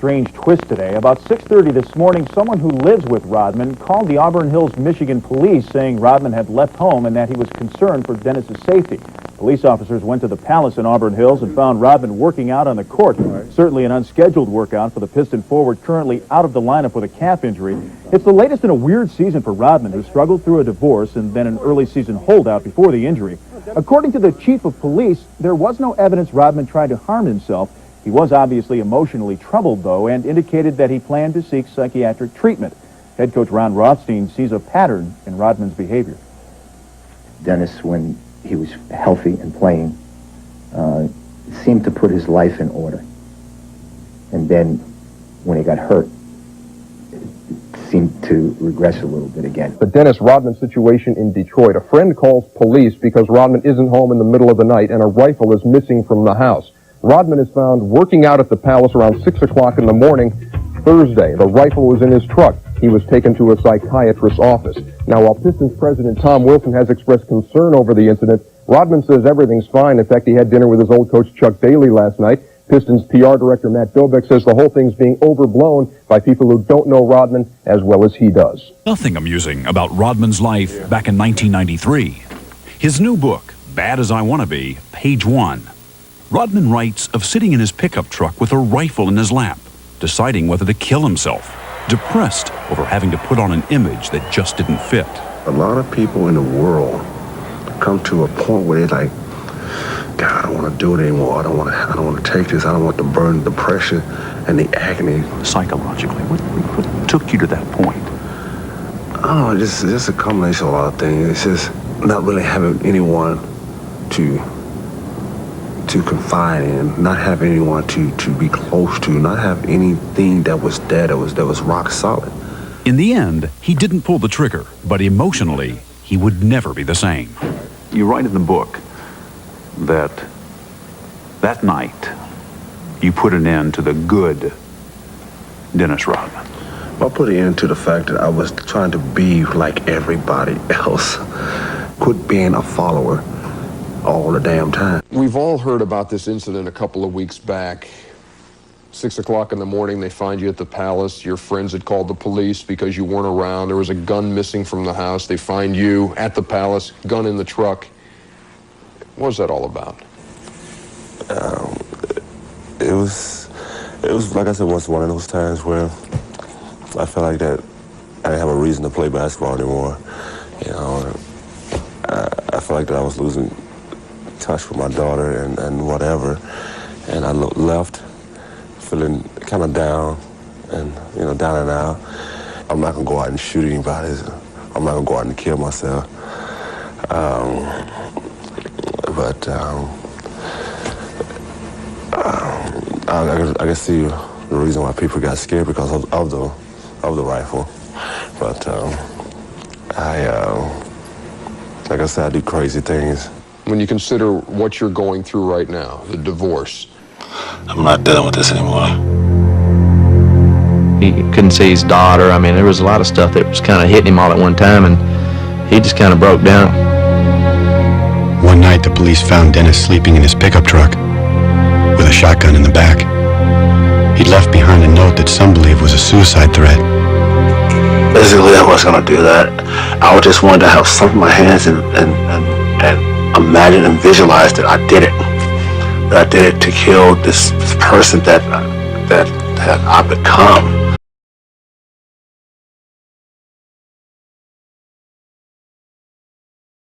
strange twist today. About 6:30 this morning, someone who lives with Rodman called the Auburn Hills, Michigan police saying Rodman had left home and that he was concerned for Dennis's safety. Police officers went to the Palace in Auburn Hills and found Rodman working out on the court. Certainly an unscheduled workout for the Piston forward, currently out of the lineup with a calf injury. It's the latest in a weird season for Rodman, who struggled through a divorce and then an early season holdout before the injury. According to the chief of police, there was no evidence Rodman tried to harm himself. He was obviously emotionally troubled, though, and indicated that he planned to seek psychiatric treatment. Head coach Ron Rothstein sees a pattern in Rodman's behavior. Dennis, when he was healthy and playing, seemed to put his life in order. And then when he got hurt, it seemed to regress a little bit again. The Dennis Rodman situation in Detroit. A friend calls police because Rodman isn't home in the middle of the night and a rifle is missing from the house. Rodman is found working out at the Palace around 6 o'clock in the morning Thursday. The rifle was in his truck. He was taken to a psychiatrist's office. Now, while Pistons president Tom Wilson has expressed concern over the incident, Rodman says everything's fine. In fact, he had dinner with his old coach Chuck Daly last night. Pistons PR director Matt Dobek says the whole thing's being overblown by people who don't know Rodman as well as he does. Nothing amusing about Rodman's life back in 1993. His new book, Bad as I Wanna Be, page 1. Rodman writes of sitting in his pickup truck with a rifle in his lap, deciding whether to kill himself, depressed over having to put on an image that just didn't fit. A lot of people in the world come to a point where they're like, God, I don't want to do it anymore. I don't want to take this. I don't want the burden, the pressure, and the agony. Psychologically, what took you to that point? I don't know, just a combination of a lot of things. It's just not really having anyone to confide in, not have anyone to be close to, not have anything that was there that was rock solid. In the end, he didn't pull the trigger, but emotionally, he would never be the same. You write in the book that night, you put an end to the good Dennis Rodman. I put an end to the fact that I was trying to be like everybody else. Quit being a follower all the damn time. We've all heard about this incident a couple of weeks back. 6 o'clock in the morning, they find you at the Palace. Your friends had called the police because you weren't around. There was a gun missing from the house. They find you at the Palace, gun in the truck. What was that all about? It was like I said, once one of those times where I felt like that I didn't have a reason to play basketball anymore. You know, I felt like that I was losing touch with my daughter and whatever, and I left feeling kind of down and down and out. I'm not gonna go out and shoot anybody. I'm not gonna go out and kill myself. But I can see the reason why people got scared because of the rifle. But like I said, I do crazy things. When you consider what you're going through right now, the divorce. I'm not dealing with this anymore. He couldn't see his daughter. I mean, there was a lot of stuff that was kind of hitting him all at one time, and he just kind of broke down. One night, the police found Dennis sleeping in his pickup truck with a shotgun in the back. He'd left behind a note that some believe was a suicide threat. Basically, I wasn't gonna do that. I just wanted to have something in my hands and imagine and visualize that I did it. That I did it to kill this person that I become.